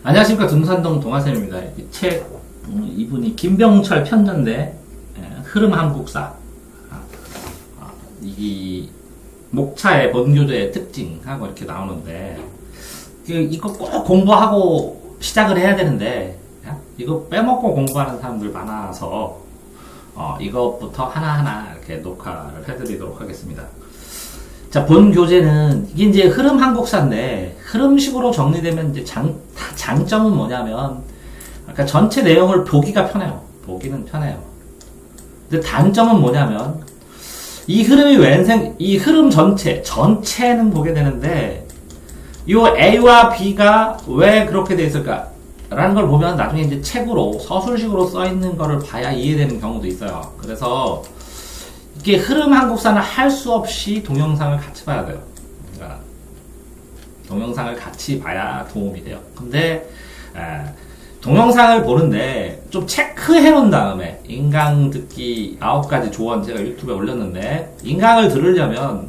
안녕하십니까. 등산동 동아쌤입니다. 이분이 김병철 편전대 흐름 한국사. 이 목차의 본교조의 특징하고 이렇게 나오는데, 이거 꼭 공부하고 시작을 해야 되는데, 이거 빼먹고 공부하는 사람들 많아서, 이것부터 하나하나 이렇게 녹화를 해드리도록 하겠습니다. 자, 본 교재는, 이게 이제 흐름 한국사인데, 흐름식으로 정리되면 이제 장점은 뭐냐면, 그러니까 전체 내용을 보기가 편해요. 보기는 편해요. 근데 단점은 뭐냐면, 이 흐름이 이 흐름 전체는 보게 되는데, 요 A와 B가 왜 그렇게 돼 있을까? 라는 걸 보면 나중에 이제 책으로, 서술식으로 써 있는 거를 봐야 이해되는 경우도 있어요. 그래서, 이게 흐름 한국사는 할 수 없이 동영상을 같이 봐야 돼요. 그러니까 동영상을 같이 봐야 도움이 돼요. 근데 동영상을 보는데 좀 체크해 놓은 다음에 인강 듣기 9가지 조언 제가 유튜브에 올렸는데, 인강을 들으려면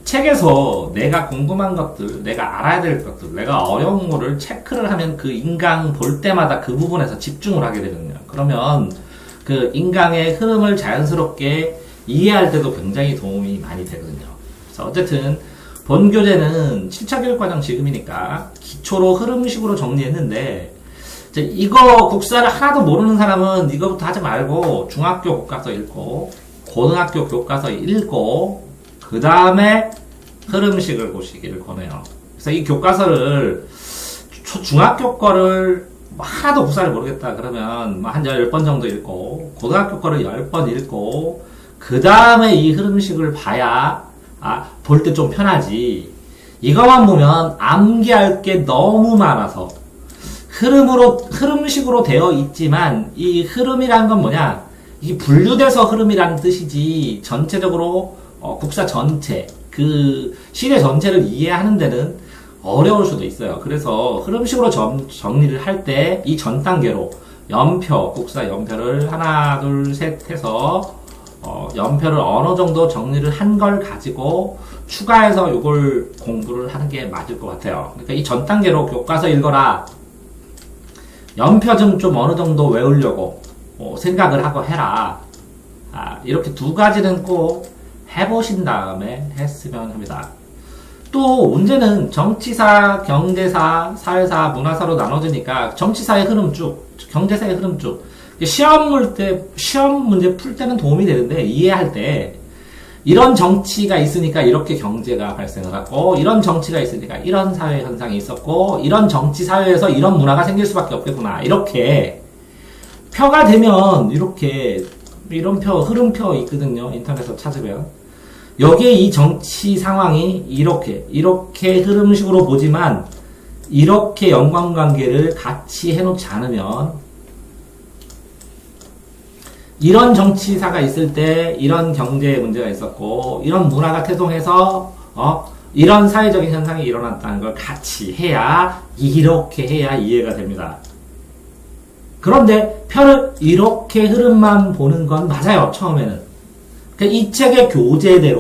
책에서 내가 궁금한 것들, 내가 알아야 될 것들, 내가 어려운 거를 체크를 하면 그 인강 볼 때마다 그 부분에서 집중을 하게 되거든요. 그러면 그 인강의 흐름을 자연스럽게 이해할 때도 굉장히 도움이 많이 되거든요. 그래서 어쨌든 본 교재는 7차 교육과정 지금이니까 기초로 흐름식으로 정리했는데, 이거 국사를 하나도 모르는 사람은 이거부터 하지 말고 중학교 교과서 읽고 고등학교 교과서 읽고 그 다음에 흐름식을 보시기를 권해요. 그래서 이 교과서를 중학교 거를 하나도 국사를 모르겠다 그러면 한 10번 정도 읽고, 고등학교 거를 10번 읽고, 그 다음에 이 흐름식을 봐야, 볼 때 좀 편하지. 이거만 보면 암기할 게 너무 많아서, 흐름식으로 되어 있지만, 이 흐름이라는 건 뭐냐? 이게 분류돼서 흐름이라는 뜻이지, 전체적으로, 국사 전체, 그 시대 전체를 이해하는 데는 어려울 수도 있어요. 그래서 흐름식으로 정리를 할 때, 이 전 단계로, 국사 연표를 하나, 둘, 셋 해서, 연표를 어느 정도 정리를 한 걸 가지고 추가해서 이걸 공부를 하는 게 맞을 것 같아요. 그러니까 이 전 단계로 교과서 읽어라, 연표 좀 어느 정도 외우려고 생각을 하고 해라. 이렇게 두 가지는 꼭 해보신 다음에 했으면 합니다. 또 문제는 정치사, 경제사, 사회사, 문화사로 나눠지니까 정치사의 흐름 쭉, 경제사의 흐름 쭉, 시험 문제 풀 때는 도움이 되는데, 이해할 때, 이런 정치가 있으니까 이렇게 경제가 발생을 하고, 이런 정치가 있으니까 이런 사회 현상이 있었고, 이런 정치 사회에서 이런 문화가 생길 수밖에 없겠구나. 이렇게, 표가 되면, 이런 흐름표 있거든요. 인터넷에서 찾으면. 여기에 이 정치 상황이 이렇게 흐름식으로 보지만, 이렇게 연관관계를 같이 해놓지 않으면, 이런 정치사가 있을 때 이런 경제 문제가 있었고, 이런 문화가 태동해서 이런 사회적인 현상이 일어났다는 걸 같이 해야, 이렇게 해야 이해가 됩니다. 그런데 표를 이렇게 흐름만 보는 건 맞아요, 처음에는. 그러니까 이 책의 교재의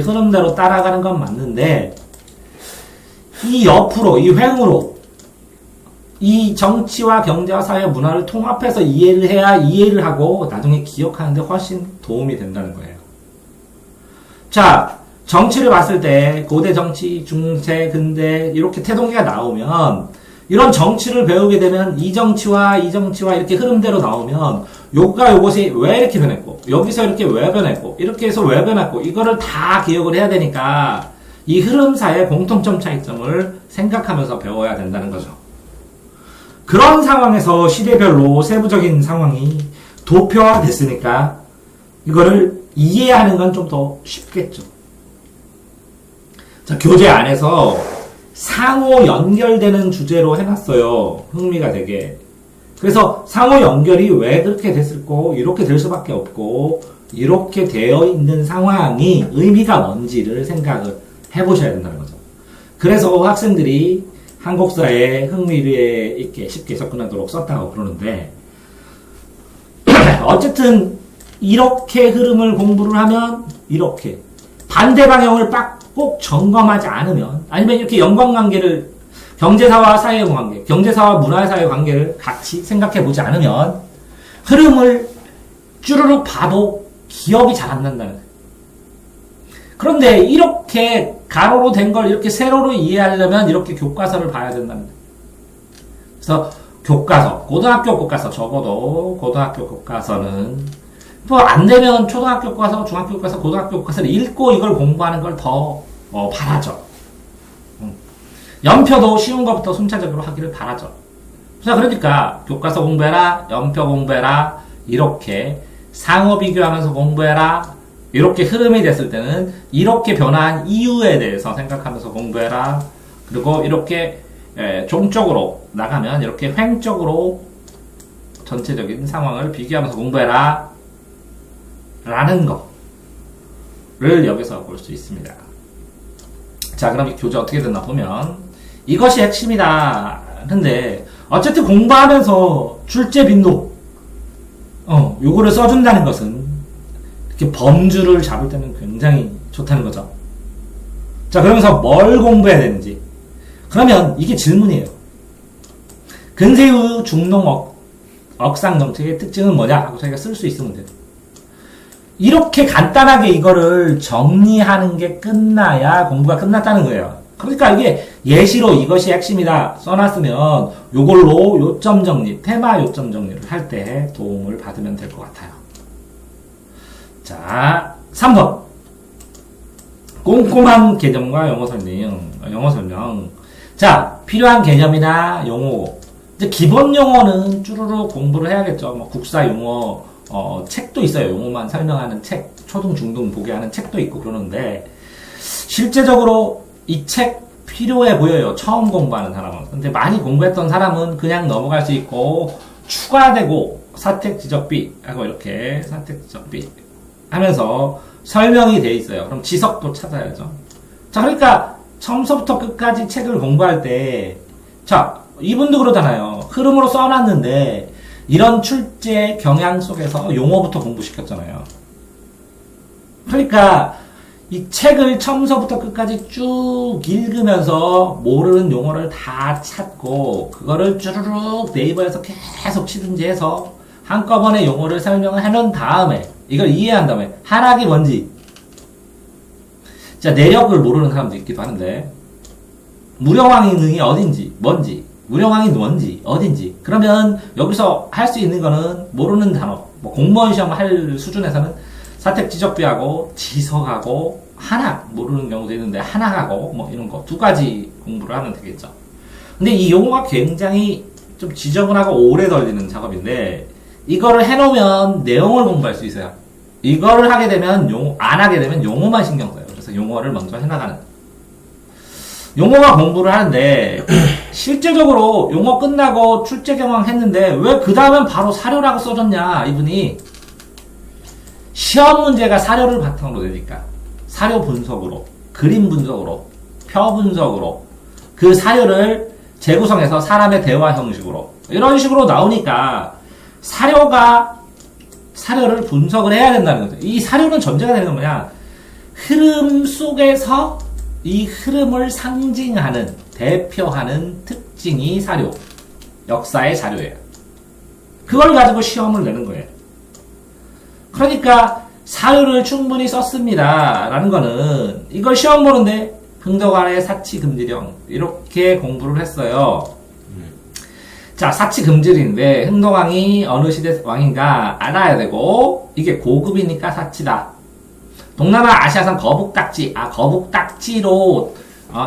흐름대로 따라가는 건 맞는데, 이 옆으로, 이 횡으로 이 정치와 경제와 사회 문화를 통합해서 이해를 해야 이해를 하고 나중에 기억하는데 훨씬 도움이 된다는 거예요. 자, 정치를 봤을 때 고대 정치, 중세, 근대 이렇게 태동기가 나오면, 이런 정치를 배우게 되면 이 정치와 이렇게 흐름대로 나오면 요것이 왜 이렇게 변했고, 여기서 이렇게 왜 변했고, 이렇게 해서 왜 변했고, 이거를 다 기억을 해야 되니까 이 흐름사의 공통점 차이점을 생각하면서 배워야 된다는 거죠. 그런 상황에서 시대별로 세부적인 상황이 도표화됐으니까 이거를 이해하는 건 좀 더 쉽겠죠. 자, 교재 안에서 상호 연결되는 주제로 해놨어요. 흥미가 되게. 그래서 상호 연결이 왜 그렇게 됐을고, 이렇게 될 수밖에 없고, 이렇게 되어 있는 상황이 의미가 뭔지를 생각을 해보셔야 된다는 거죠. 그래서 학생들이 한국사에 흥미를 있게 쉽게 접근하도록 썼다고 그러는데, 어쨌든 이렇게 흐름을 공부를 하면 이렇게 반대 방향을 꼭 점검하지 않으면, 아니면 이렇게 연관관계를 경제사와 사회의 관계, 경제사와 문화사회의 관계를 같이 생각해 보지 않으면 흐름을 쭈르륵 봐도 기억이 잘 안 난다는 거예요. 그런데 이렇게 가로로 된 걸 이렇게 세로로 이해하려면 이렇게 교과서를 봐야 된다는 거예요. 그래서 교과서, 고등학교 교과서, 적어도 고등학교 교과서는 뭐 안 되면 초등학교 교과서, 중학교 교과서, 고등학교 교과서를 읽고 이걸 공부하는 걸 더 바라죠. 연표도 쉬운 것부터 순차적으로 하기를 바라죠. 자, 그러니까 교과서 공부해라, 연표 공부해라, 이렇게 상호 비교하면서 공부해라, 이렇게 흐름이 됐을 때는 이렇게 변화한 이유에 대해서 생각하면서 공부해라. 그리고 이렇게 종적으로 나가면 이렇게 횡적으로 전체적인 상황을 비교하면서 공부해라 라는 거를 여기서 볼 수 있습니다. 자, 그럼 이 교재 어떻게 됐나 보면 이것이 핵심이다 하는데 어쨌든 공부하면서 출제 빈도 요거를 써준다는 것은 이렇게 범주를 잡을 때는 굉장히 좋다는 거죠. 자, 그러면서 뭘 공부해야 되는지. 그러면 이게 질문이에요. 근세우 중농 억상 정책의 특징은 뭐냐 하고 저희가 쓸 수 있으면 돼요. 이렇게 간단하게 이거를 정리하는 게 끝나야 공부가 끝났다는 거예요. 그러니까 이게 예시로 이것이 핵심이다 써놨으면 요걸로 요점 정리, 테마 요점 정리를 할 때 도움을 받으면 될 것 같아요. 자, 3번. 꼼꼼한 개념과 용어 설명. 자, 필요한 개념이나 용어. 이제 기본 용어는 쭈루루 공부를 해야겠죠. 뭐 국사 용어, 책도 있어요. 용어만 설명하는 책, 초등, 중등 보게 하는 책도 있고 그러는데, 실제적으로 이 책 필요해 보여요. 처음 공부하는 사람은. 근데 많이 공부했던 사람은 그냥 넘어갈 수 있고, 추가되고, 사택 지적비 하고 이렇게 사택 지적비 하면서 설명이 돼 있어요. 그럼 지석도 찾아야죠. 자, 그러니까 처음서부터 끝까지 책을 공부할 때, 자, 이분도 그러잖아요. 흐름으로 써놨는데 이런 출제 경향 속에서 용어부터 공부시켰잖아요. 그러니까 이 책을 처음서부터 끝까지 쭉 읽으면서 모르는 용어를 다 찾고 그거를 쭈르륵 네이버에서 계속 치든지 해서 한꺼번에 용어를 설명을 해놓은 다음에 이걸 이해한 다음에 한학이 뭔지, 자, 내력을 모르는 사람도 있기도 하는데 무령왕이 어딘지 뭔지, 무령왕이 뭔지 어딘지, 그러면 여기서 할 수 있는 거는 모르는 단어, 뭐 공무원 시험 할 수준에서는 사택 지적비하고 지석하고 한학, 모르는 경우도 있는데 한학하고 뭐 이런 거 두 가지 공부를 하면 되겠죠. 근데 이 용어가 굉장히 좀 지저분하고 오래 걸리는 작업인데 이거를 해놓으면 내용을 공부할 수 있어요. 이거를 하게 되면 안 하게 되면 용어만 신경 써요. 그래서 용어를 먼저 해나가는. 용어가 공부를 하는데 실제적으로 용어 끝나고 출제 경황 했는데 왜 그 다음엔 바로 사료라고 써줬냐 이분이. 시험 문제가 사료를 바탕으로 되니까 사료 분석으로, 그림 분석으로, 표 분석으로 그 사료를 재구성해서 사람의 대화 형식으로 이런 식으로 나오니까 사료를 분석을 해야 된다는 거죠. 이 사료는 전제가 되는 건 뭐냐? 흐름 속에서 이 흐름을 상징하는, 대표하는 특징이 사료, 역사의 자료예요. 그걸 가지고 시험을 내는 거예요. 그러니까 사료를 충분히 썼습니다 라는 거는 이걸 시험 보는데 흥덕안의 사치금지령 이렇게 공부를 했어요. 자, 사치금지인데 흥덕왕이 어느 시대 왕인가 알아야 되고 이게 고급이니까 사치다. 동남아 아시아산 거북딱지, 거북딱지로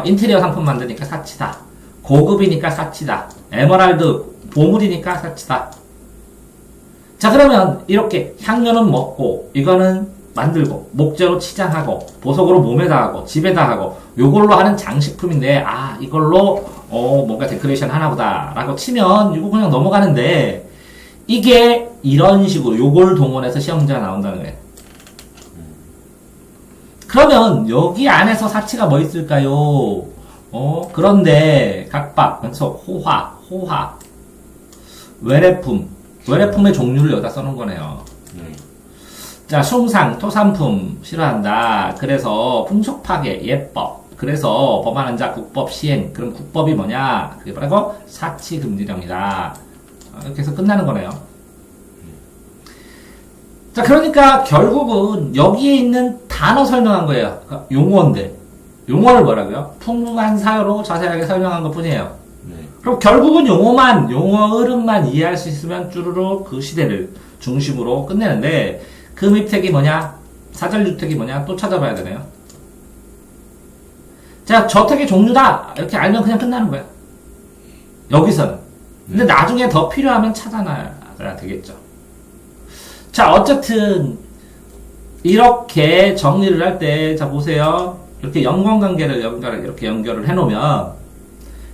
인테리어 상품 만드니까 사치다. 고급이니까 사치다. 에메랄드 보물이니까 사치다. 자, 그러면 이렇게 향료는 먹고 이거는 만들고 목재로 치장하고 보석으로 몸에다 하고 집에다 하고 요걸로 하는 장식품인데 이걸로 뭔가 데코레이션 하나보다 라고 치면 이거 그냥 넘어가는데 이게 이런 식으로 요걸 동원해서 시험 문제가 나온다는 거예요. 그러면 여기 안에서 사치가 뭐 있을까요? 그런데 각박, 그래서 호화, 외래품의 종류를 여기다 써놓은 거네요. 자, 숭상, 토산품 싫어한다. 그래서 풍속 파괴, 예법. 그래서 법안한 자 국법 시행. 그럼 국법이 뭐냐? 그게 뭐라고? 사치금지령이다. 이렇게 해서 끝나는 거네요. 자, 그러니까 결국은 여기에 있는 단어 설명한 거예요. 그러니까 용어인데. 용어를 뭐라고요? 풍부한 사유로 자세하게 설명한 것 뿐이에요. 네. 그럼 결국은 용어 흐름만 이해할 수 있으면 쭈루루 그 시대를 중심으로 끝내는데, 금입택이 뭐냐? 사전주택이 뭐냐? 또 찾아봐야 되네요. 자, 저택의 종류다! 이렇게 알면 그냥 끝나는 거야. 여기서는. 근데 나중에 더 필요하면 찾아놔야 되겠죠. 자, 어쨌든, 이렇게 정리를 할 때, 자, 보세요. 이렇게 연관관계를 이렇게 연결을 해놓으면,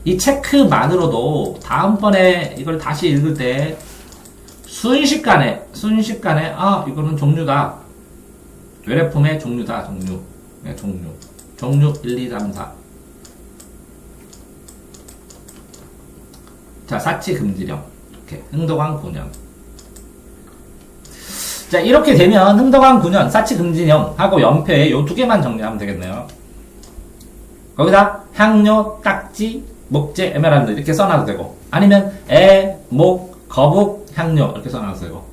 이 체크만으로도 다음번에 이걸 다시 읽을 때, 순식간에, 이거는 종류다. 외래품의 종류다, 종류. 네, 종류 1, 2, 3, 4. 자, 사치금지령. 이렇게. 흥덕왕 9년. 자, 이렇게 되면 흥덕왕 9년 사치금지령하고 연패 요 두 개만 정리하면 되겠네요. 거기다 향료, 딱지, 목재, 에메랄드 이렇게 써놔도 되고, 아니면 목, 거북, 향료 이렇게 써놔도 되고.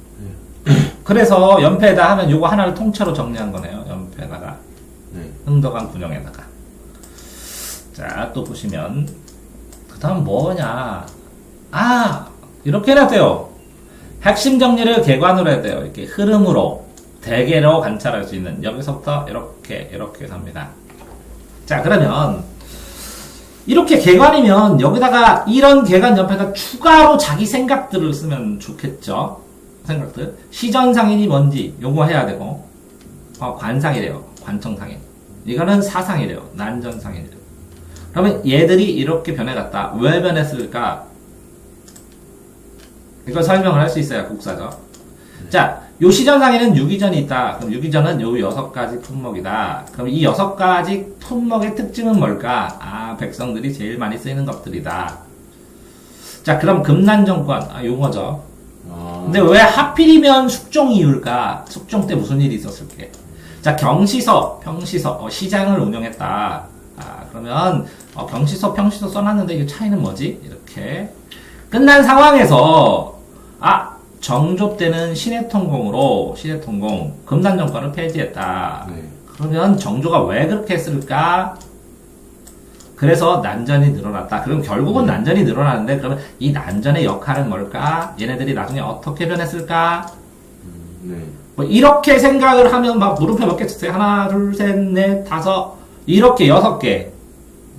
그래서 연패에다 하면 요거 하나를 통째로 정리한 거네요. 연패에다가. 흥덕왕 9년에다가. 자, 또 보시면 그 다음 뭐냐. 이렇게 해야 돼요. 핵심 정리를 개관으로 해야 돼요. 이렇게 흐름으로, 대개로 관찰할 수 있는, 여기서부터 이렇게 합니다. 자, 그러면, 이렇게 개관이면, 여기다가, 이런 개관 옆에다 추가로 자기 생각들을 쓰면 좋겠죠? 생각들. 시전상인이 뭔지, 요거 해야 되고, 관상이래요. 관청상인. 이거는 사상이래요. 난전상인이래요. 그러면 얘들이 이렇게 변해갔다. 왜 변했을까? 이걸 설명을 할 수 있어야 국사죠. 자, 요 시전상에는 유기전이 있다. 그럼 유기전은 요 6가지 품목이다. 그럼 이 6가지 품목의 특징은 뭘까? 백성들이 제일 많이 쓰이는 것들이다. 자, 그럼 금난정권, 용어죠. 근데 왜 하필이면 숙종 이유일까? 숙종 때 무슨 일이 있었을게? 자, 경시서, 평시서, 시장을 운영했다. 그러면, 경시서, 평시서 써놨는데 이 차이는 뭐지? 이렇게. 끝난 상황에서, 정조 때는 신해통공으로, 금난정권을 폐지했다. 네. 그러면 정조가 왜 그렇게 했을까? 그래서 난전이 늘어났다. 그럼 결국은 난전이 늘어나는데, 그러면 이 난전의 역할은 뭘까? 얘네들이 나중에 어떻게 변했을까? 네. 뭐 이렇게 생각을 하면 막 물음표 몇 개 쳤어요. 하나, 둘, 셋, 넷, 다섯, 이렇게 6개.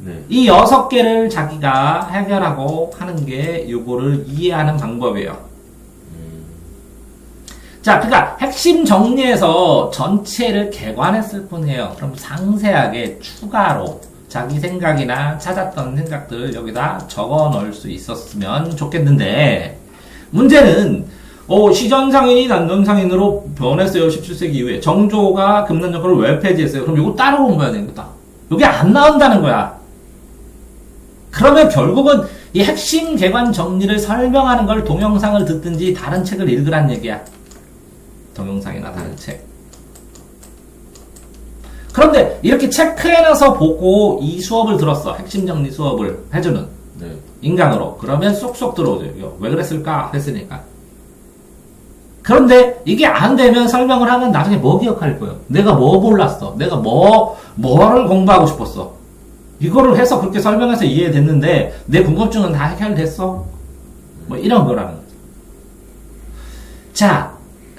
네. 이 6개를 자기가 해결하고 하는 게 요거를 이해하는 방법이에요. 자, 그러니까 핵심 정리해서 전체를 개관했을 뿐이에요. 그럼 상세하게 추가로 자기 생각이나 찾았던 생각들을 여기다 적어 넣을 수 있었으면 좋겠는데, 문제는 시전상인이 난전상인으로 변했어요. 17세기 이후에. 정조가 금난정권을 왜 폐지했어요? 그럼 이거 따로 공부해야 되는 거다. 여기 안 나온다는 거야. 그러면 결국은 이 핵심 개관 정리를 설명하는 걸 동영상을 듣든지 다른 책을 읽으란 얘기야. 동영상이나 다른 책. 그런데 이렇게 체크해놔서 보고 이 수업을 들었어. 핵심 정리 수업을 해주는. 네. 인강으로. 그러면 쏙쏙 들어오죠. 왜 그랬을까? 했으니까. 그런데 이게 안 되면 설명을 하면 나중에 뭐 기억할 거예요? 내가 뭐 몰랐어? 내가 뭐를 공부하고 싶었어? 이거를 해서 그렇게 설명해서 이해됐는데 내 궁금증은 다 해결됐어? 뭐 이런 거라는 거죠. 자,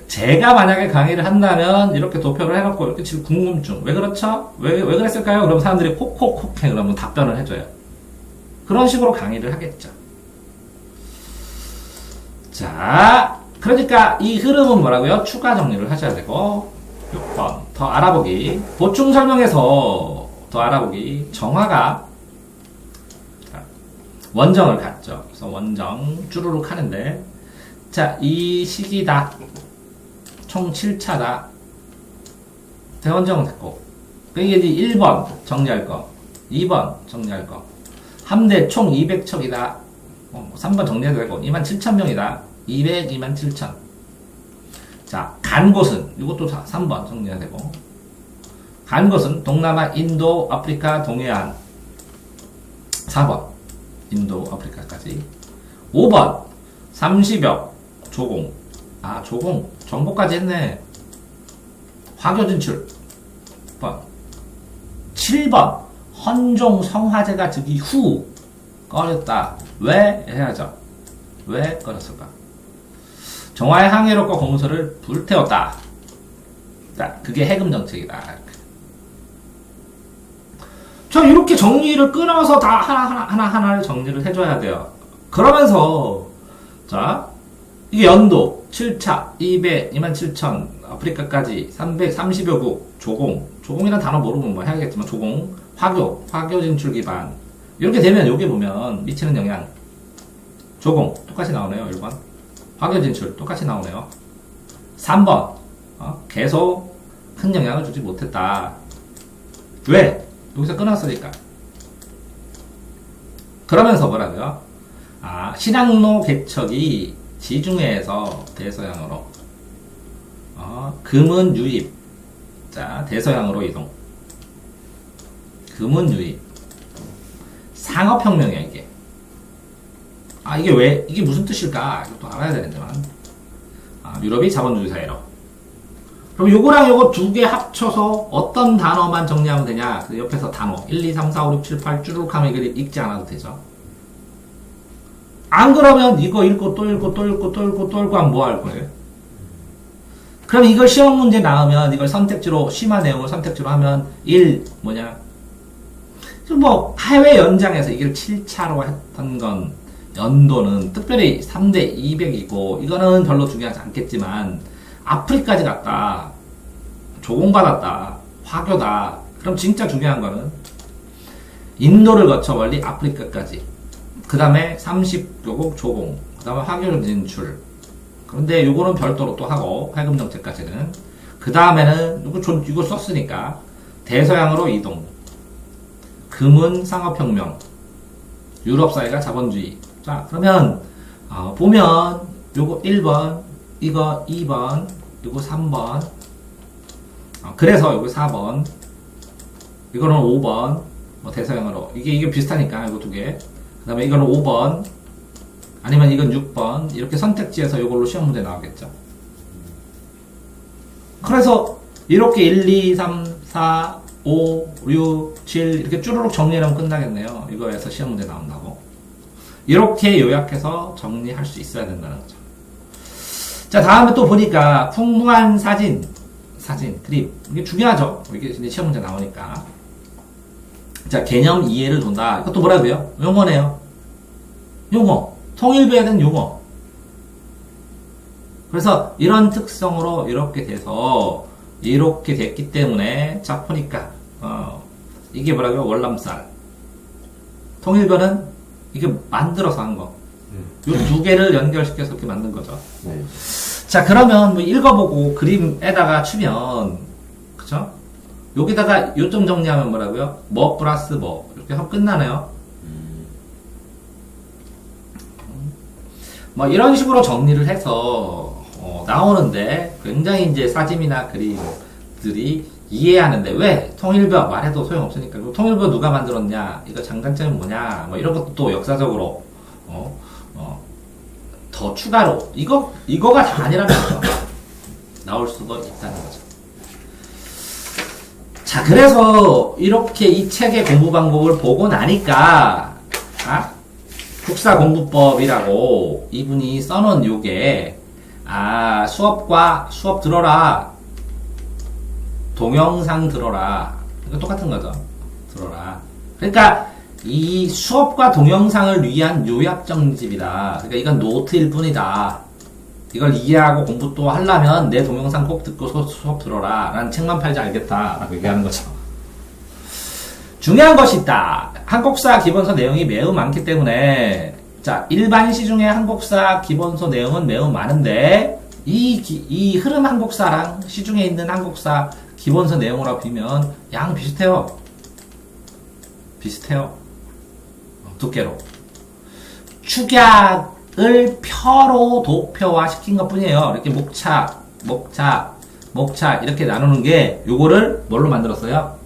제가 만약에 강의를 한다면 이렇게 도표를 해놓고 이렇게 지금 궁금증. 왜 그렇죠? 왜 그랬을까요? 그럼 사람들이 콕콕콕 해. 그러면 답변을 해줘요. 그런 식으로 강의를 하겠죠. 자, 그러니까 이 흐름은 뭐라고요? 추가 정리를 하셔야 되고, 6번 더 알아보기. 보충 설명에서 더 알아보기. 정화가 원정을 갔죠. 그래서 원정 쭈루룩 하는데, 자, 이 시기다. 총 7차다. 대원정은 됐고. 그게 이제 1번 정리할 거, 2번 정리할 거. 함대 총 200척이다. 3번 정리해도 되고, 27,000명이다. 227,000. 자, 간 곳은, 이것도 3번 정리해야 되고. 간 곳은 동남아, 인도, 아프리카, 동해안. 4번 인도, 아프리카까지. 5번 30여 조공. 아, 조공 정보까지 했네. 화교 진출. 7번 헌종 성화제가 즉위 후 꺼졌다. 왜? 해야죠. 왜 꺼졌을까? 정화의 항해력과 공서를 불태웠다. 자, 그게 해금 정책이다. 자, 이렇게 정리를 끊어서 다 하나를 정리를 해줘야 돼요. 그러면서, 자, 이게 연도, 7차, 27,000, 아프리카까지 330여 국, 조공. 조공이란 단어 모르면 뭐 해야겠지만, 조공, 화교 진출 기반. 이렇게 되면 여기 보면 미치는 영향. 조공, 똑같이 나오네요, 1번. 화교 진출, 똑같이 나오네요. 3번, 계속 큰 영향을 주지 못했다. 왜? 여기서 끊었으니까. 그러면서 뭐라고요? 아, 신항로 개척이 지중해에서 대서양으로, 금은 유입. 자, 대서양으로 이동. 금은 유입. 상업혁명이야, 이게. 아, 이게 왜, 이게 무슨 뜻일까? 이것도 알아야 되는데만. 유럽이 자본주의 사회로. 그럼 요거랑 요거 두 개 합쳐서 어떤 단어만 정리하면 되냐? 그 옆에서 단어 1, 2, 3, 4, 5, 6, 7, 8 쭈룩 하면 이걸 읽지 않아도 되죠. 안 그러면 이거 읽고 또 읽고 또 읽고 또 읽고 또 읽고 하면 뭐 할 거예요? 그럼 이걸 시험 문제 나오면 이걸 선택지로 심화 내용을 선택지로 하면 1 뭐냐? 뭐 해외 연장에서 이걸 7차로 했던 건 연도는 특별히 3대 200이고 이거는 별로 중요하지 않겠지만 아프리까지 갔다. 조공받았다. 화교다. 그럼 진짜 중요한 거는 인도를 거쳐 멀리 아프리카까지. 그 다음에 30개국 조공. 그 다음에 화교 진출. 그런데 요거는 별도로 또 하고 해금 정책까지는. 그 다음에는 이거 썼으니까 대서양으로 이동. 금은 상업혁명. 유럽 사회가 자본주의. 자, 그러면 보면 요거 1번 이거 2번, 이거 3번, 그래서 이거 4번, 이거는 5번, 뭐 대서양으로. 이게 비슷하니까, 이거 두 개. 그 다음에 이거는 5번, 아니면 이건 6번, 이렇게 선택지에서 이걸로 시험 문제 나오겠죠. 그래서, 이렇게 1, 2, 3, 4, 5, 6, 7, 이렇게 쭈루룩 정리하면 끝나겠네요. 이거에서 시험 문제 나온다고. 이렇게 요약해서 정리할 수 있어야 된다는 거죠. 자, 다음에 또 보니까 풍부한 사진, 그림. 이게 중요하죠. 이게 이제 시험 문제 나오니까. 자, 개념 이해를 돈다. 이것도 뭐라고요? 용어네요. 용어. 통일부에 대한 용어. 그래서 이런 특성으로 이렇게 돼서 이렇게 됐기 때문에 자, 보니까 이게 뭐라고요? 월남쌀. 통일부는 이게 만들어서 한 거. 요 두 개를 연결시켜서 이렇게 만든 거죠. 네. 자, 그러면 뭐 읽어보고 그림에다가 치면, 그쵸? 여기다가 요점 정리하면 뭐라고요? 뭐 플러스 뭐. 이렇게 하면 끝나네요. 뭐 이런 식으로 정리를 해서, 나오는데, 굉장히 이제 사진이나 그림들이 이해하는데, 왜? 통일부 말해도 소용없으니까. 통일부 누가 만들었냐? 이거 장단점이 뭐냐? 뭐 이런 것도 또 역사적으로, 더 추가로 이거가 다 아니라면서 나올 수도 있다는 거죠. 자, 그래서 이렇게 이 책의 공부 방법을 보고 나니까 국사공부법이라고 이분이 써놓은 요게 수업 들어라, 동영상 들어라, 이거 똑같은 거죠. 들어라. 그러니까 이 수업과 동영상을 위한 요약정집이다. 그러니까 이건 노트일 뿐이다. 이걸 이해하고 공부 또 하려면 내 동영상 꼭 듣고 수업 들어라. 라는 책만 팔지 알겠다. 라고 얘기하는 거죠. 중요한 것이 있다. 한국사 기본서 내용이 매우 많기 때문에 자, 일반 시중에 한국사 기본서 내용은 매우 많은데 이 흐름 한국사랑 시중에 있는 한국사 기본서 내용으로 비면 양 비슷해요. 두께로. 축약을 표로 도표화 시킨 것 뿐이에요. 이렇게 목차, 목차 이렇게 나누는 게 요거를 뭘로 만들었어요?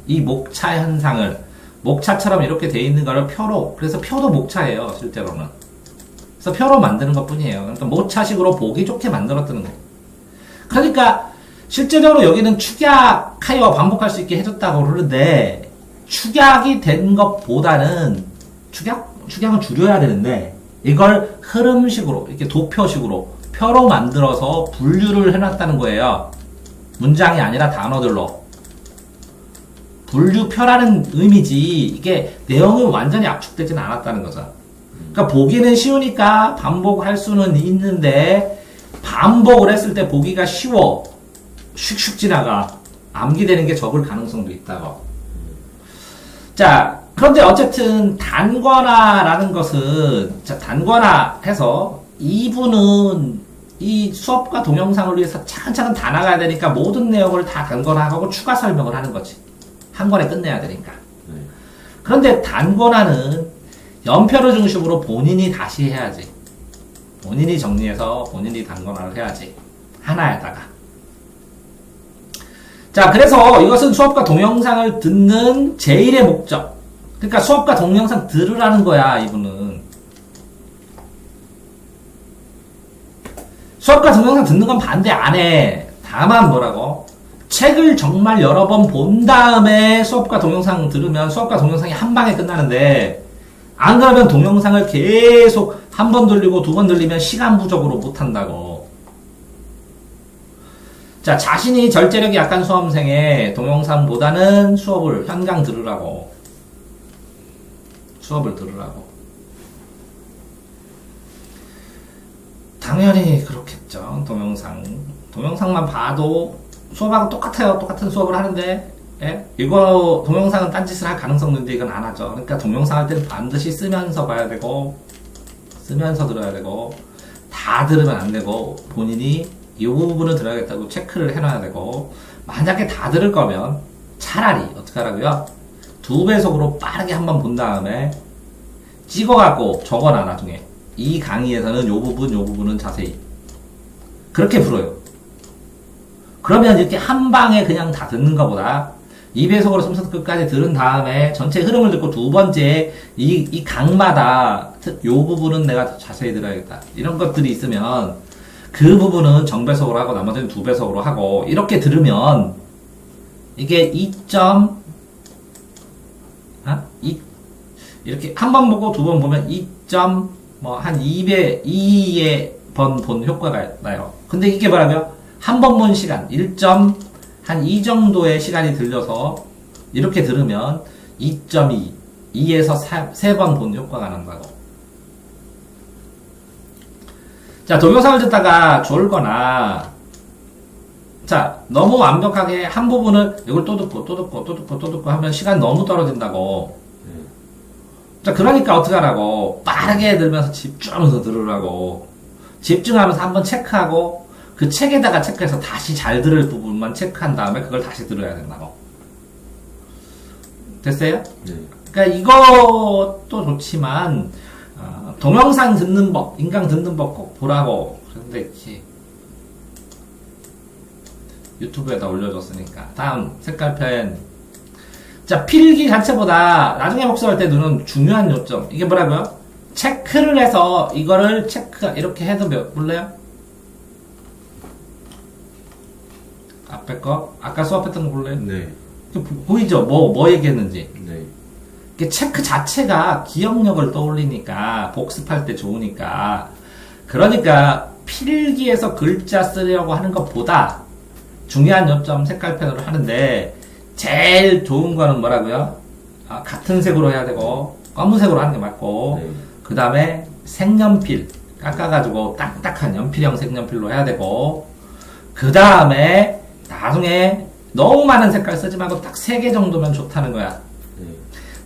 이 목차 현상을 목차처럼 이렇게 돼 있는 거를 표로, 그래서 표도 목차예요 실제로는. 그래서 표로 만드는 것 뿐이에요. 그러니까 목차식으로 보기 좋게 만들었다는 거예요. 그러니까 실제적으로 여기는 축약하여 반복할 수 있게 해줬다고 그러는데, 축약이 된 것보다는 축약은 줄여야 되는데 이걸 흐름식으로 이렇게 도표식으로 표로 만들어서 분류를 해놨다는 거예요. 문장이 아니라 단어들로. 분류표라는 의미지 이게 내용이 완전히 압축되지는 않았다는 거죠. 그러니까 보기는 쉬우니까 반복할 수는 있는데 반복을 했을 때 보기가 쉬워. 슉슉 지나가. 암기되는 게 적을 가능성도 있다고. 자, 그런데 어쨌든 단권화라는 것은, 자, 단권화 해서 이분은 이 수업과 동영상을 위해서 차근차근 다 나가야 되니까 모든 내용을 다 단권화하고 추가 설명을 하는 거지. 한 권에 끝내야 되니까. 네. 그런데 단권화는 연표를 중심으로 본인이 다시 해야지. 본인이 정리해서 본인이 단권화를 해야지. 하나에다가. 자, 그래서 이것은 수업과 동영상을 듣는 제1의 목적. 그러니까 수업과 동영상 들으라는 거야, 이분은. 수업과 동영상 듣는 건 반대 안 해. 다만 뭐라고? 책을 정말 여러 번 본 다음에 수업과 동영상 들으면 수업과 동영상이 한 방에 끝나는데, 안 그러면 동영상을 계속 한 번 들리고 두 번 들리면 시간 부족으로 못 한다고. 자, 자신이 절제력이 약한 수험생의 동영상보다는 수업을 현강 들으라고. 수업을 들으라고. 당연히 그렇겠죠. 동영상만 봐도 수업하고 똑같아요. 똑같은 수업을 하는데, 예? 이거 동영상은 딴짓을 할 가능성도 있는데 이건 안 하죠. 그러니까 동영상 할 때는 반드시 쓰면서 봐야 되고, 쓰면서 들어야 되고, 다 들으면 안 되고, 본인이 이 부분을 들어야겠다고 체크를 해놔야 되고, 만약에 다 들을 거면 차라리 어떻게 하라고요? 2배속으로 빠르게 한번 본 다음에 찍어갖고 적어놔. 나중에 이 강의에서는 요 부분은 자세히 그렇게 풀어요. 그러면 이렇게 한 방에 그냥 다 듣는 것보다 2배속으로 처음부터 끝까지 들은 다음에 전체 흐름을 듣고 두 번째 이 강마다 요 부분은 내가 더 자세히 들어야겠다. 이런 것들이 있으면 그 부분은 정배속으로 하고 나머지는 2배속으로 하고 이렇게 들으면 이게 이렇게 한 번 보고 두 번 보면 2의 번 본 효과가 나요. 근데 이게 뭐라고요? 한 번 본 시간 1.2 정도의 시간이 들려서 이렇게 들으면 2.2 2에서 3번 본 효과가 난다고. 자, 동영상을 듣다가 졸거나, 자, 너무 완벽하게 한 부분을 이걸 또 듣고 하면 시간 너무 떨어진다고. 자, 그러니까 어떻게 하라고? 빠르게 들으면서 집중하면서 들으라고. 집중하면서 한번 체크하고, 그 책에다가 체크해서 다시 잘 들을 부분만 체크한 다음에 그걸 다시 들어야 된다고. 됐어요? 네. 그러니까 이것도 좋지만, 동영상 듣는 법, 인강 듣는 법 꼭 보라고. 그런데 이렇게 유튜브에다 올려줬으니까. 다음 색깔펜. 자, 필기 자체보다 나중에 복습할 때 누는 중요한 요점. 이게 뭐라고요? 체크를 해서 이거를 이렇게 해도 몰라요? 앞에 거? 아까 수업했던 거 볼래요? 네. 보이죠? 뭐 얘기했는지. 네. 이게 체크 자체가 기억력을 떠올리니까 복습할 때 좋으니까. 그러니까 필기에서 글자 쓰려고 하는 것보다 중요한 요점 색깔펜으로 하는데 제일 좋은 거는 뭐라고요? 같은 색으로 해야 되고 검은색으로 하는 게 맞고, 네. 그 다음에 색연필 깎아가지고 딱딱한 연필형 색연필로 해야 되고, 그 다음에 나중에 너무 많은 색깔 쓰지 말고 딱 3개 정도면 좋다는 거야. 네.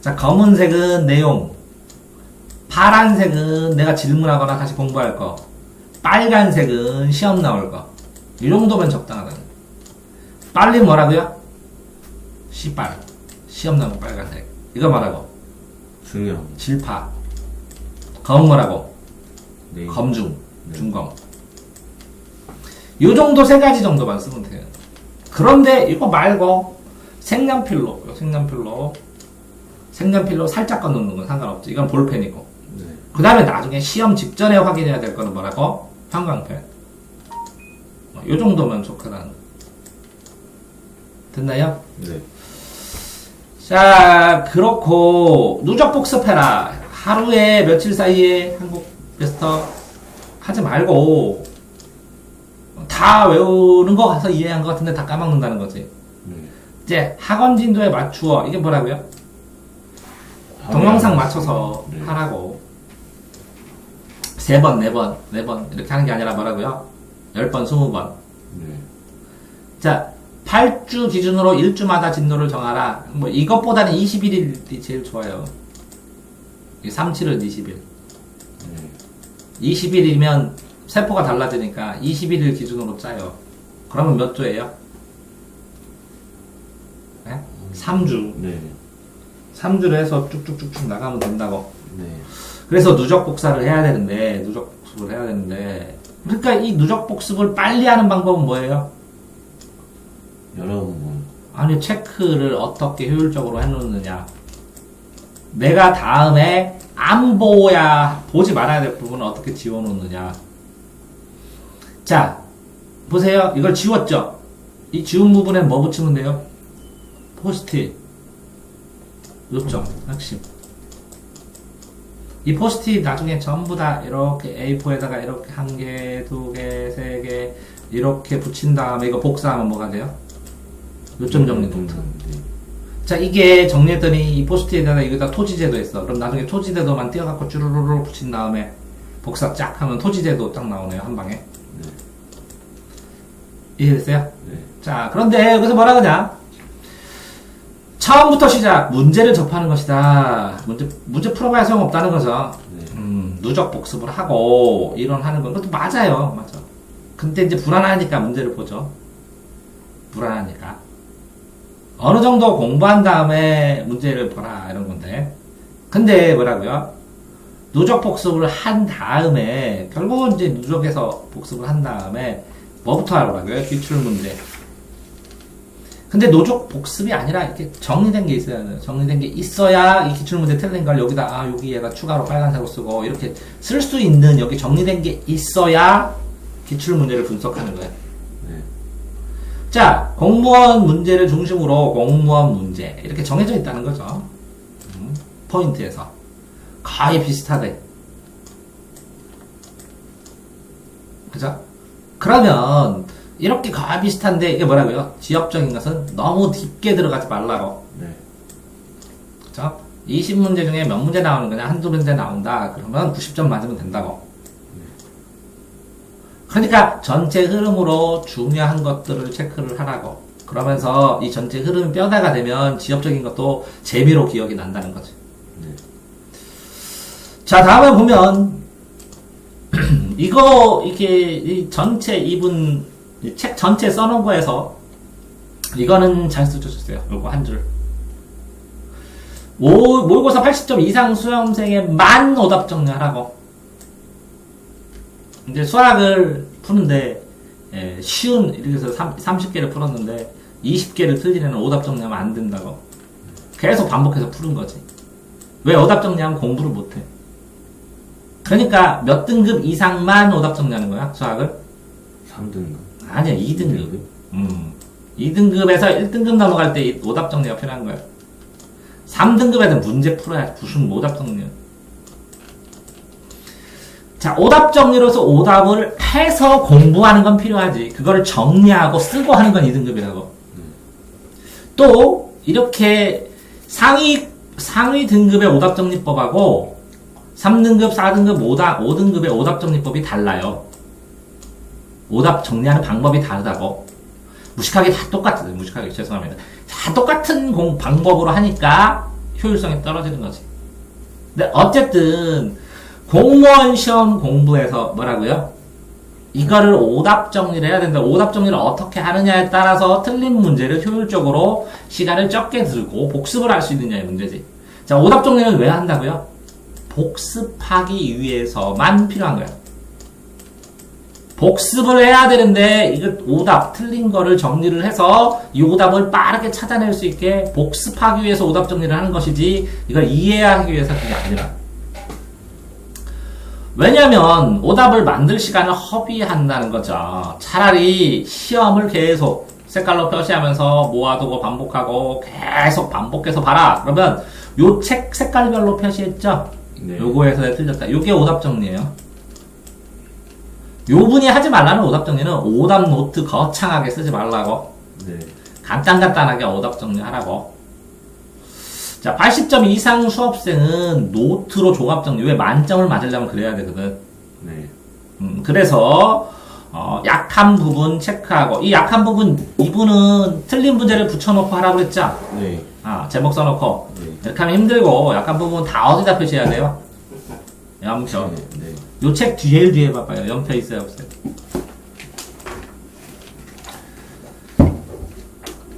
자, 검은색은 내용, 파란색은 내가 질문하거나 다시 공부할 거, 빨간색은 시험 나올 거. 이 정도면 적당하다. 빨리 뭐라고요? 시빨. 시험 나온 빨간색. 이거 뭐라고? 중요합니다. 질파. 검 뭐라고? 네. 검중. 네. 중검. 요 정도 세 가지 정도만 쓰면 돼요. 그런데 이거 말고 색연필로 살짝 꺼놓는 건 상관없지. 이건 볼펜이고. 네. 그 다음에 나중에 시험 직전에 확인해야 될 거는 뭐라고? 형광펜. 요 정도면 좋거든. 됐나요? 네. 자, 그렇고 누적 복습해라. 하루에 며칠 사이에 한국 베스터 하지 말고 다 외우는 거 가서 이해한 것 같은데 다 까먹는다는 거지. 네. 이제 학원 진도에 맞추어. 이게 뭐라고요? 동영상 맞춰서 네. 하라고. 3번, 4번 이렇게 하는 게 아니라 뭐라고요? 10번, 20번. 네. 자, 8주 기준으로 1주마다 진도를 정하라. 뭐 이것보다는 21일이 제일 좋아요. 37은 20일. 네. 20일이면 세포가 달라지니까 21일 기준으로 짜요. 그러면 몇 주예요? 네? 3주. 네. 3주를 해서 쭉쭉쭉쭉 나가면 된다고. 네. 그래서 누적 복사를 해야 되는데, 누적 복습을 해야 되는데, 그러니까 이 누적 복습을 빨리 하는 방법은 뭐예요? 여러 번. 아니, 체크를 어떻게 효율적으로 해놓느냐. 내가 다음에 안 보지 말아야 될 부분을 어떻게 지워놓느냐. 자, 보세요. 이걸 지웠죠? 이 지운 부분에 뭐 붙이면 돼요? 포스트잇. 요점, 핵심. 이 포스트잇 나중에 전부 다 이렇게 A4에다가 이렇게 1개, 2개, 3개 이렇게 붙인 다음에 이거 복사하면 뭐가 돼요? 요점 정리 노트. 네. 자, 이게 정리했더니 이 포스트잇에다 이거다 토지제도 있어. 그럼 나중에 토지제도만 띄어갖고 쭈루루루 붙인 다음에 복사 쫙 하면 토지제도 딱 나오네요, 한 방에. 네. 이해됐어요? 네. 자, 그런데 여기서 뭐라 그러냐? 처음부터 시작, 문제를 접하는 것이다. 문제 풀어봐야 소용없다는 거죠. 네. 누적 복습을 하고, 이론하는 건, 그것도 맞아요. 맞아. 근데 이제 불안하니까 문제를 보죠. 불안하니까. 어느 정도 공부한 다음에 문제를 보라, 이런 건데. 근데 뭐라고요? 누적 복습을 한 다음에, 결국은 이제 누적에서 복습을 한 다음에, 뭐부터 하라고요? 기출문제. 근데 누적 복습이 아니라 이렇게 정리된 게 있어야 돼요. 정리된 게 있어야 이 기출문제 틀린 걸 여기다, 여기에다 추가로 빨간색으로 쓰고, 이렇게 쓸 수 있는 여기 정리된 게 있어야 기출문제를 분석하는 거예요. 네. 자, 공무원 문제를 중심으로 공무원 문제. 이렇게 정해져 있다는 거죠. 포인트에서. 거의 비슷하대. 그죠? 그러면, 이렇게 거의 비슷한데, 이게 뭐라고요? 지역적인 것은 너무 깊게 들어가지 말라고. 네. 그죠? 20문제 중에 몇 문제 나오는 거냐? 한두 문제 나온다. 그러면 90점 맞으면 된다고. 그러니까 전체 흐름으로 중요한 것들을 체크를 하라고. 그러면서 이 전체 흐름이 뼈대가 되면 지역적인 것도 재미로 기억이 난다는 거지. 네. 자, 다음에 보면 이게 이 전체 이 책 전체 써놓은 거에서 이거는 잘 써주셨어요. 요거 한 줄. 모의고사 80점 이상 수험생에만 오답 정리하라고. 이제 수학을 푸는데 쉬운 이렇게 해서 30개를 풀었는데 20개를 틀린 애는 오답 정리하면 안 된다고. 계속 반복해서 푸는 거지. 왜 오답 정리하면 공부를 못해? 그러니까 몇 등급 이상만 오답 정리하는 거야, 수학을? 3등급. 아니야, 2등급. 2등급에서 1등급 넘어갈 때 오답 정리가 필요한 거야. 3등급에는 문제 풀어야 무슨 오답 정리야. 자, 오답 정리로서 오답을 해서 공부하는 건 필요하지. 그거를 정리하고 쓰고 하는 건 2등급이라고. 또, 이렇게 상위 등급의 오답 정리법하고 3등급, 4등급, 5등급의 오답 정리법이 달라요. 오답 정리하는 방법이 다르다고. 무식하게 다 똑같아요. 무식하게, 죄송합니다. 다 똑같은 방법으로 하니까 효율성이 떨어지는 거지. 근데 어쨌든 공무원 시험 공부에서 뭐라고요? 이거를 오답 정리를 해야 된다. 오답 정리를 어떻게 하느냐에 따라서 틀린 문제를 효율적으로 시간을 적게 들고 복습을 할 수 있느냐의 문제지. 자, 오답 정리는 왜 한다고요? 복습하기 위해서만 필요한 거야. 복습을 해야 되는데 이거 오답 틀린 거를 정리를 해서 이 오답을 빠르게 찾아낼 수 있게 복습하기 위해서 오답 정리를 하는 것이지 이걸 이해하기 위해서 그게 아니라. 왜냐면 오답을 만들 시간을 허비한다는 거죠. 차라리 시험을 계속 색깔로 표시하면서 모아두고 반복하고 계속 반복해서 봐라. 그러면 요 책 색깔별로 표시했죠? 네. 요거에서 틀렸다. 요게 오답 정리예요. 요 분이 하지 말라는 오답 정리는 오답 노트 거창하게 쓰지 말라고. 네. 간단하게 오답 정리하라고. 자, 80점 이상 수업생은 노트로 종합 정리. 왜 만점을 맞으려면 그래야 되거든. 네. 그래서 약한 부분 체크하고 이 약한 부분 이분은 틀린 문제를 붙여놓고 하라고 그랬죠. 네. 제목 써놓고 네. 이렇게 하면 힘들고 약한 부분 다 어디다 표시해야 돼요? 연표. 네. 요 책 제일 뒤에 봐봐요. 연표 있어요 없어요?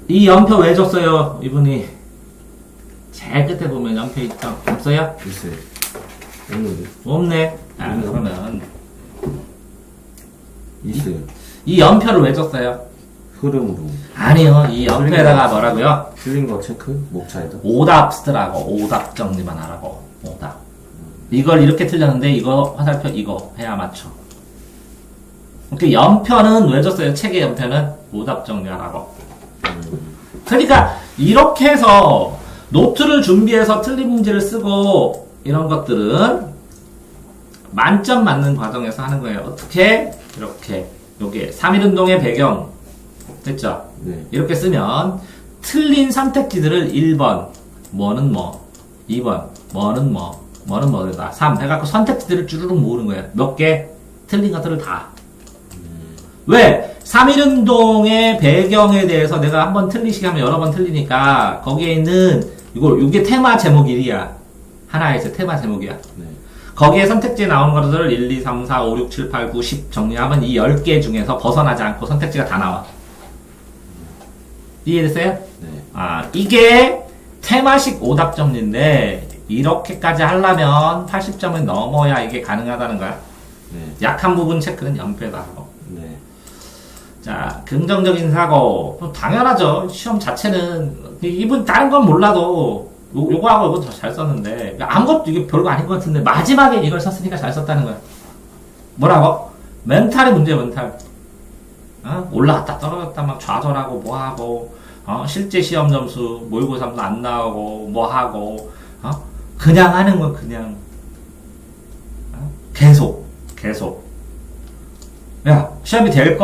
이 연표 왜 줬어요? 이분이 제일 끝에 보면 연표 있죠? 없어요? 있어요. 없는데? 없네. 그러면 있어요. 이 연표를 왜 줬어요? 흐름으로. 아니요. 이 연표에다가 뭐라고요? 틀린 거 체크? 목차에다? 오답 쓰라고. 오답 정리만 하라고. 오답. 이걸 이렇게 틀렸는데 이거 화살표 이거 해야 맞춰. 그 연표는 왜 줬어요? 책의 연표는 오답 정리하라고. 그러니까 이렇게 해서 노트를 준비해서 틀린 문제를 쓰고 이런 것들은 만점 맞는 과정에서 하는 거예요. 어떻게? 이렇게 요게 3.1운동의 배경 됐죠? 네. 이렇게 쓰면 틀린 선택지들을 1번 뭐는 뭐 2번 뭐는 뭐는 뭐다 3 해갖고 선택지들을 쭈르륵 모으는 거예요. 몇 개? 틀린 것들을 다. 왜? 3.1운동의 배경에 대해서 내가 한번 틀리시게 하면 여러 번 틀리니까 거기에 있는 이게 테마 제목 1이야. 하나의 테마 제목이야. 네. 거기에 선택지에 나오는 것들을 1, 2, 3, 4, 5, 6, 7, 8, 9, 10 정리하면 이 10개 중에서 벗어나지 않고 선택지가 다 나와. 이해됐어요? 네. 이게 테마식 오답 정리인데 이렇게까지 하려면 80점을 넘어야 이게 가능하다는 거야. 네. 약한 부분 체크는 연표에다 하고. 네. 자, 긍정적인 사고. 당연하죠. 시험 자체는 이분 다른 건 몰라도 요거하고 이거 더 잘 썼는데 아무것도 이게 별거 아닌 것 같은데 마지막에 이걸 썼으니까 잘 썼다는 거야. 뭐라고? 멘탈의 문제 멘탈. 올라갔다 떨어졌다 막 좌절하고 뭐하고 실제 시험 점수 모의고사도 안 나오고 뭐하고 그냥 하는 거 그냥 계속 야 시험이 될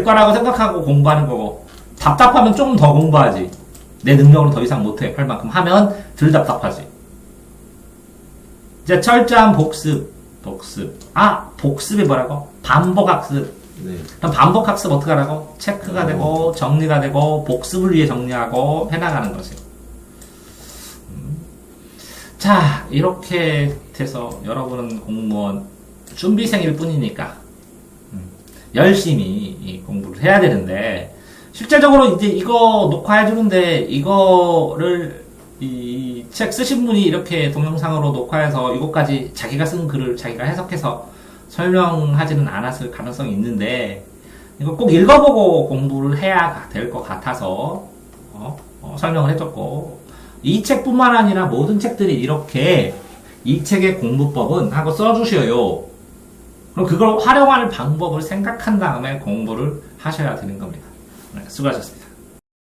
거라고 생각하고 공부하는 거고 답답하면 좀 더 공부하지. 내 능력으로 더 이상 못해 할 만큼 하면 덜 답답하지. 이제 철저한 복습. 복습이 뭐라고? 반복학습. 네. 그럼 반복학습 어떻게 하라고? 체크가 되고 정리가 되고 복습을 위해 정리하고 해나가는 것이. 자, 이렇게 돼서 여러분은 공무원 준비생일 뿐이니까 열심히 이 공부를 해야 되는데 실제적으로 이제 이거 녹화해 주는데 이거를 이 책 쓰신 분이 이렇게 동영상으로 녹화해서 이것까지 자기가 쓴 글을 자기가 해석해서 설명하지는 않았을 가능성이 있는데 이거 꼭 읽어보고 공부를 해야 될 것 같아서 설명을 해줬고 이 책뿐만 아니라 모든 책들이 이렇게 이 책의 공부법은 하고 써주셔요. 그럼 그걸 활용할 방법을 생각한 다음에 공부를 하셔야 되는 겁니다. 네, 수고하셨습니다.